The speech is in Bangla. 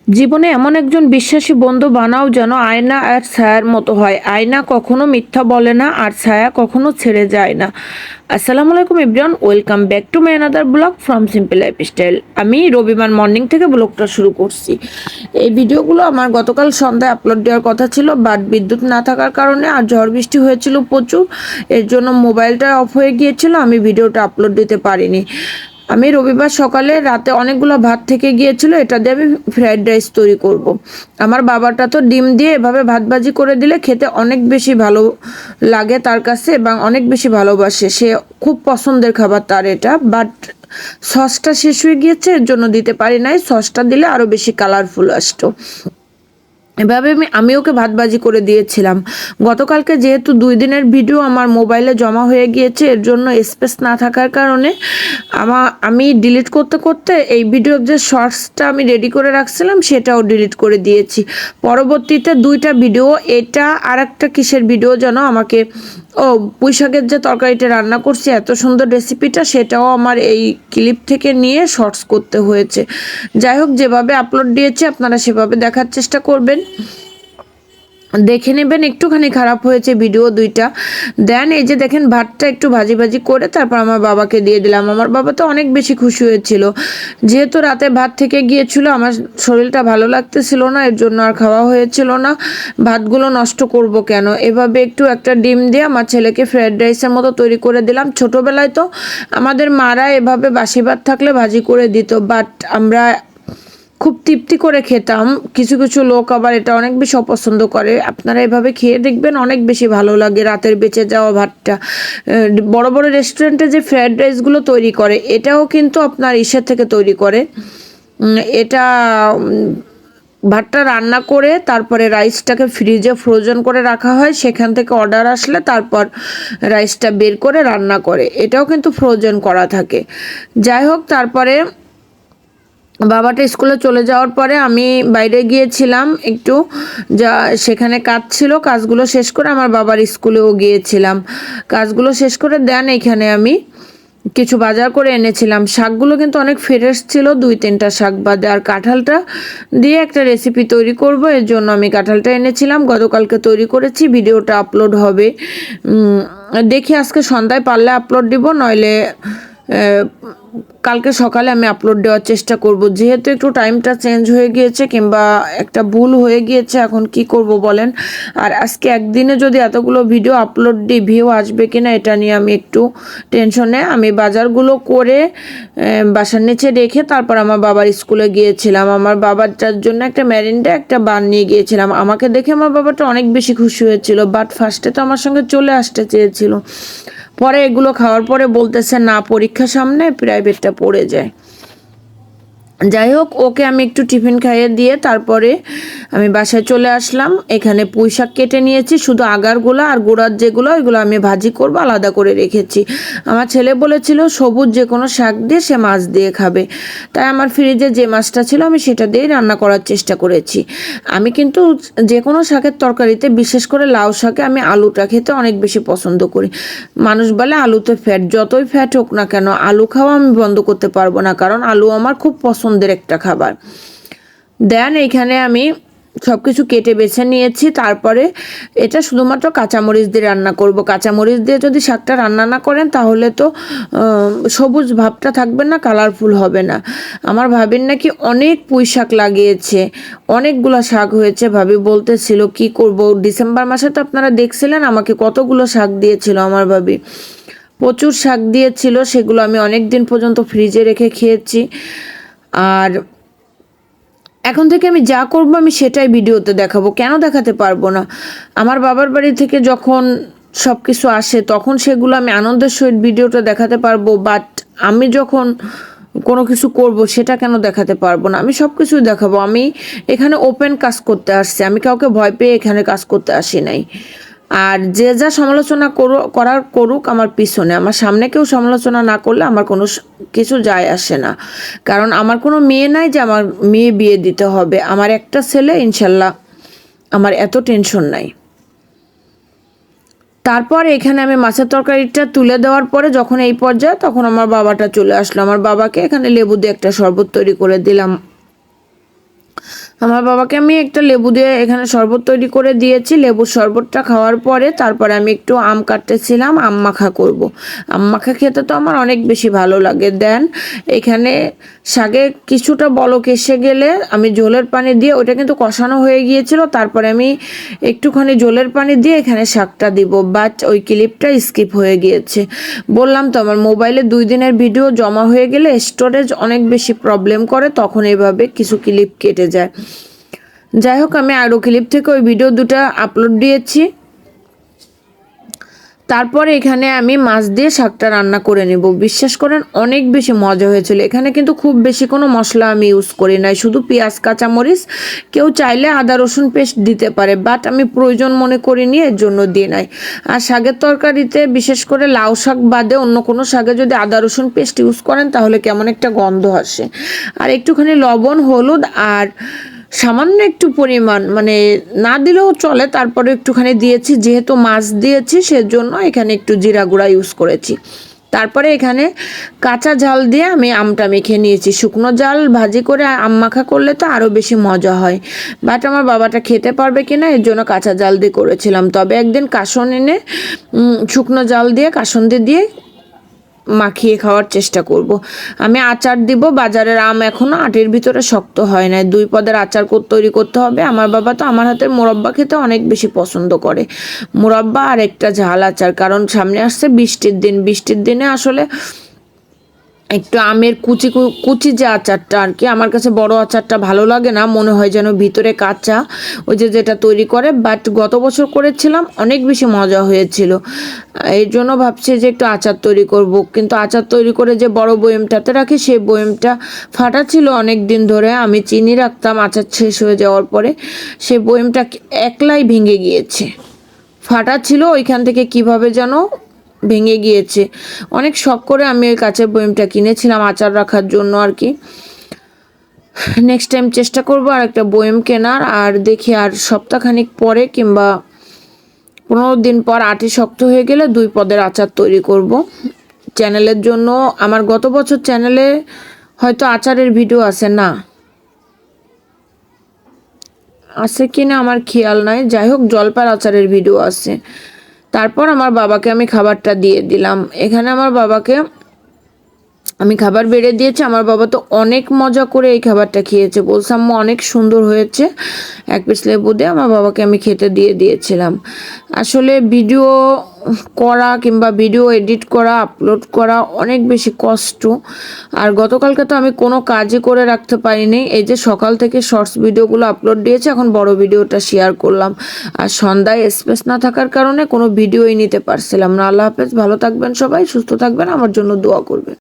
জীবনে এমন একজন বিশ্বাসী বন্ধু বানাও যেন আয়না আর ছায়ার মতো হয়। আয়না কখনো মিথ্যা বলে না আর ছায়া কখনো ছেড়ে যায় না। আসসালামু আলাইকুম everyone, welcome back to my another blog from simple lifestyle. আমি রবিবার মর্নিং থেকে ব্লগটা শুরু করছি। এই ভিডিওগুলো আমার গতকাল সন্ধ্যায় আপলোড দেওয়ার কথা ছিল, বাট বিদ্যুৎ না থাকার কারণে আর ঝড় বৃষ্টি হয়েছিল প্রচুর, এর জন্য মোবাইলটা অফ হয়ে গিয়েছিল, আমি ভিডিওটা আপলোড দিতে পারিনি। আমি রবিবার সকালে রাতে অনেকগুলো ভাত থেকে গিয়েছিল, এটা দিয়ে আমি ফ্রাইড রাইস তৈরি করব। আমার বাবাটা তো ডিম দিয়ে এভাবে ভাত ভাজি করে দিলে খেতে অনেক বেশি ভালো লাগে তার কাছে এবং অনেক বেশি ভালোবাসে, সে খুব পছন্দের খাবার তার এটা। বাট সসটা শেষ হয়ে গিয়েছে, এর জন্য দিতে পারি নাই, সসটা দিলে আরও বেশি কালারফুল আসতো। এভাবে আমি ওকে ভাতবাজি করে দিয়েছিলাম। গতকালকে যেহেতু 2 দিনের ভিডিও আমার মোবাইলে জমা হয়ে গিয়েছে, এর জন্য স্পেস না থাকার কারণে আমি ডিলিট করতে করতে এই ভিডিওর যে শর্টসটা আমি রেডি করে রাখছিলাম সেটাও ডিলিট করে দিয়েছি। পরবর্তীতে 2টা ভিডিও, এটা আর একটা কিসের ভিডিও যেন আমাকে পুঁই শাকের যে তরকারিটা রান্না করছি এত সুন্দর রেসিপিটা, সেটাও আমার এই ক্লিপ থেকে নিয়ে শর্টস করতে হয়েছে। যাই হোক, যেভাবে আপলোড দিয়েছি আপনারা সেভাবে দেখার চেষ্টা করবেন, দেখে নেবেন। একটুখানি খারাপ হয়েছে ভিডিও 2টা। দেন এই যে দেখেন, ভাতটা একটু ভাজি ভাজি করে তারপর আমার বাবাকে দিয়ে দিলাম। আমার বাবা তো অনেক বেশি খুশি হয়েছিল, যেহেতু রাতে ভাত থেকে গিয়েছিল, আমার শরীরটা ভালো লাগতেছিল না, এর জন্য আর খাওয়া হয়েছিল না। ভাতগুলো নষ্ট করব কেন, এভাবে একটু একটা ডিম দিয়ে আমার ছেলেকে ফ্রাইড রাইসের মতো তৈরি করে দিলাম। ছোটোবেলায় তো আমাদের মারা এভাবে বাসি ভাত থাকলে ভাজি করে দিত, বাট আমরা খুব তৃপ্তি করে খেতাম। কিছু কিছু লোক আবার এটা অনেক বেশি অপছন্দ করে, আপনারা এভাবে খেয়ে দেখবেন, অনেক বেশি ভালো লাগে রাতের বেঁচে যাওয়া ভাতটা। বড় বড় রেস্টুরেন্টে যে ফ্রাইড রাইসগুলো তৈরি করে, এটাও কিন্তু আপনার ইসের থেকে তৈরি করে। এটা ভাতটা রান্না করে তারপরে রাইসটাকে ফ্রিজে ফ্রোজেন করে রাখা হয়, সেখান থেকে অর্ডার আসলে তারপর রাইসটা বের করে রান্না করে, এটাও কিন্তু ফ্রোজেন করা থাকে। যাই হোক, তারপরে বাবাটা স্কুলে চলে যাওয়ার পরে আমি বাইরে গিয়েছিলাম একটু, যা সেখানে কাজ ছিল, কাজগুলো শেষ করে আমার বাবার স্কুলেও গিয়েছিলাম। কাজগুলো শেষ করে দেন এখানে আমি কিছু বাজার করে এনেছিলাম। শাকগুলো কিন্তু অনেক ফ্রেশ ছিল, 2-3টা শাক বাদে। আর কাঁঠালটা দিয়ে একটা রেসিপি তৈরি করব, এর জন্য আমি কাঁঠালটা এনেছিলাম, গতকালকে তৈরি করেছি। ভিডিওটা আপলোড হবে দেখি আজকে সন্ধ্যায় পারলে আপলোড দিব, নইলে কালকে সকালে আমি আপলোড দেওয়ার চেষ্টা করব। যেহেতু একটু টাইমটা চেঞ্জ হয়ে গিয়েছে কিংবা একটা ভুল হয়ে গিয়েছে, এখন কি করব বলেন। আর আজকে একদিনে যদি এতগুলো ভিডিও আপলোড দিই, ভিউ আসবে কিনা এটা নিয়ে আমি একটু টেনশনে। আমি বাজারগুলো করে বাসার নিচে রেখে তারপর আমার বাবার স্কুলে গিয়েছিলাম। আমার বাবারটার জন্য একটা ম্যারিন্ডা একটা বান নিয়ে গিয়েছিলাম। আমাকে দেখে আমার বাবাটা অনেক বেশি খুশি হয়েছিল, বাট ফার্স্টে তো আমার সঙ্গে চলে আসতে চেয়েছিল, পরে এগুলো খাওয়ার পরে বলতেছে না, পরীক্ষা সামনে, প্রাইভেটটা পড়ে যায়। যাই হোক, ওকে আমি একটু টিফিন খাইয়ে দিয়ে তারপরে আমি বাসায় চলে আসলাম। এখানে পুঁই শাক কেটে নিয়েছি, শুধু আগারগুলো আর গোড়ার যেগুলো ওইগুলো আমি ভাজি করব, আলাদা করে রেখেছি। আমার ছেলে বলেছিল সবুজ যে কোনো শাক দিয়ে সে মাছ দিয়ে খাবে, তাই আমার ফ্রিজে যে মাছটা ছিল আমি সেটা দিয়েই রান্না করার চেষ্টা করেছি। আমি কিন্তু যে কোনো শাকের তরকারিতে, বিশেষ করে লাউ শাকে আমি আলুটা খেতে অনেক বেশি পছন্দ করি। মানুষ বলে আলুতে ফ্যাট, যতই ফ্যাট হোক না কেন আলু খাওয়া আমি বন্ধ করতে পারবো না, কারণ আলু আমার খুব পছন্দের একটা খাবার। দেন এইখানে আমি সব কিছু কেটে বেছে নিয়েছি, তারপরে এটা শুধুমাত্র কাঁচামরিচ দিয়ে রান্না করব। কাঁচামরিচ দিয়ে যদি শাকটা রান্না না করেন তাহলে তো সবুজ ভাবটা থাকবে না, কালারফুল হবে না। আমার ভাবির নাকি অনেক পুঁই শাক লাগিয়েছে, অনেকগুলো শাক হয়েছে। ভাবি বলতেছিল কি করব, ডিসেম্বর মাসে তো আপনারা দেখছিলেন আমাকে কতগুলো শাক দিয়েছিল আমার ভাবি, প্রচুর শাক দিয়েছিল, সেগুলো আমি অনেক দিন পর্যন্ত ফ্রিজে রেখে খেয়েছি। আর এখন থেকে আমি যা করব আমি সেটাই ভিডিওতে দেখাবো, কেন দেখাতে পারবো না। আমার বাবার বাড়ি থেকে যখন সব কিছু আসে তখন সেগুলো আমি আনন্দের সহিত ভিডিওটা দেখাতে পারবো, বাট আমি যখন কোনো কিছু করব সেটা কেন দেখাতে পারবো না। আমি সব কিছুই দেখাবো। আমি এখানে ওপেন কাজ করতে আসছি, আমি কাউকে ভয় পেয়ে এখানে কাজ করতে আসি নাই। আর যে যা সমালোচনা করার করুক আমার পিছনে, আমার সামনে কেউ সমালোচনা না করলে আমার কোনো কিছু যায় আসে না, কারণ আমার কোনো মেয়ে নাই যে আমার মেয়ে বিয়ে দিতে হবে। আমার একটা ছেলে, ইনশাল্লাহ আমার এত টেনশন নাই। তারপর এখানে আমি মাছের তরকারিটা তুলে দেওয়ার পরে যখন এই পর্যায়ে, তখন আমার বাবাটা চলে আসলো। আমার বাবাকে এখানে লেবু দিয়ে একটা শরবত তৈরি করে দিলাম। আমার বাবাকে আমি একটা লেবু দিয়ে এখানে শরবত তৈরি করে দিয়েছি। লেবুর শরবতটা খাওয়ার পরে তারপরে আমি একটু আম কাটতেছিলাম, আম মাখা করব। আম মাখা খেতে তো আমার অনেক বেশি ভালো লাগে। দেন এখানে শাকে কিছুটা বলক এসে গেলে আমি ঝোলের পানি দিয়ে, ওইটা কিন্তু কষানো হয়ে গিয়েছিল, তারপরে আমি একটুখানি ঝোলের পানি দিয়ে এখানে শাকটা দিব, বাট ওই ক্লিপটা স্কিপ হয়ে গিয়েছে। বললাম তো আমার মোবাইলে 2 দিনের ভিডিও জমা হয়ে গেলে স্টোরেজ অনেক বেশি প্রবলেম করে, তখন এইভাবে কিছু ক্লিপ কেটে যায়। যাই হোক, আমি আরও ক্লিপ থেকে ওই ভিডিও দুটো আপলোড দিয়েছি। তারপরে এখানে আমি মাছ দিয়ে শাকটা রান্না করে নেব। বিশ্বাস করেন অনেক বেশি মজা হয়েছিল। এখানে কিন্তু খুব বেশি কোনো মশলা আমি ইউজ করি নাই, শুধু পেঁয়াজ কাঁচামরিচ। কেউ চাইলে আদা রসুন পেস্ট দিতে পারে, বাট আমি প্রয়োজন মনে করিনি, এর জন্য দিয়ে নাই। আর শাকের তরকারিতে বিশেষ করে লাউ শাক বাদে অন্য কোনো শাকে যদি আদা রসুন পেস্ট ইউজ করেন তাহলে কেমন একটা গন্ধ আসে। আর একটুখানি লবণ, হলুদ আর সামান্য একটু পরিমাণ, মানে না দিলেও চলে, তারপরে একটুখানি দিয়েছি, যেহেতু মাছ দিয়েছি সেজন্য এখানে একটু জিরা গুঁড়া ইউজ করেছি। তারপরে এখানে কাঁচা ঝাল দিয়ে আমি আমটা মেখে নিয়েছি। শুকনো ঝাল ভাজি করে আম মাখা করলে তো আরও বেশি মজা হয়, বাট আমার বাবাটা খেতে পারবে কিনা এর জন্য কাঁচা ঝাল দিয়ে করেছিলাম। তবে একদিন কাসন এনে শুকনো ঝাল দিয়ে কাসন্দি দিয়ে মাখিয়ে খাওয়ার চেষ্টা করব। আমি আচার দিব, বাজারের আম এখনও আটির ভিতরে শক্ত হয় না, 2 পদের আচার তৈরি করতে হবে। আমার বাবা তো আমার হাতের মোরব্বা খেতে অনেক বেশি পছন্দ করে, মোরব্বা আর একটা ঝাল আচার। কারণ সামনে আসছে বৃষ্টির দিন, বৃষ্টির দিনে আসলে একটু আমের কুচি কুচি যে আচারটা আর কি, আমার কাছে বড় আচারটা ভালো লাগে না, মনে হয় যেন ভিতরে কাঁচা, ওই যে যেটা তৈরি করে। বাট গত বছর করেছিলাম, অনেক বেশি মজা হয়েছিল। এর জন্য ভাবছি যে একটু আচার তৈরি করব, কিন্তু আচার তৈরি করে যে বড় বয়মটাতে রাখি সেই বয়মটা ফাটা ছিল অনেক দিন ধরে। আমি চিনি রাখতাম আচার শেষ হয়ে যাওয়ার পরে, সেই বয়মটা একলাই ভেঙে গিয়েছে, ফাটা ছিল ওইখান থেকে কিভাবে যেন ভেঙে গিয়েছে। অনেক শখ করে আমি ওই কাঁচের বয়মটা কিনেছিলাম আচার রাখার জন্য আর কি। নেক্সট টাইম চেষ্টা করব আর একটা বয়ম কেনার, আর দেখি আর সপ্তাহখানিক পরে কিংবা 15 দিন পর আটি শক্ত হয়ে গেলে 2 পদের আচার তৈরি করব চ্যানেলের জন্য। আমার গত বছর চ্যানেলে হয়তো আচারের ভিডিও আছে না, আছে কি না আমার খেয়াল নাই। যাই হোক, জলপার আচারের ভিডিও আছে। তারপর আমার বাবাকে আমি খাবারটা দিয়ে দিলাম। এখানে আমার বাবাকে আমি খাবার বেড়ে দিয়েছি। আমার বাবা তো অনেক মজা করে এই খাবারটা খেয়েছে, বলছে আম্মু অনেক সুন্দর হয়েছে। 1 পিস লেবু দিয়ে আমার বাবাকে আমি খেতে দিয়ে দিয়েছিলাম। আসলে ভিডিও করা কিংবা ভিডিও এডিট করা, আপলোড করা অনেক বেশি কষ্ট। আর গতকালকে তো আমি কোনো কাজই করে রাখতে পারিনি, এই যে সকাল থেকে শর্টস ভিডিওগুলো আপলোড দিয়েছি, এখন বড় ভিডিওটা শেয়ার করলাম। আর সন্ধ্যায় স্পেস না থাকার কারণে কোনো ভিডিওই নিতে পারছিলাম না। আল্লাহ হাফেজ, ভালো থাকবেন সবাই, সুস্থ থাকবেন, আমার জন্য দোয়া করবেন।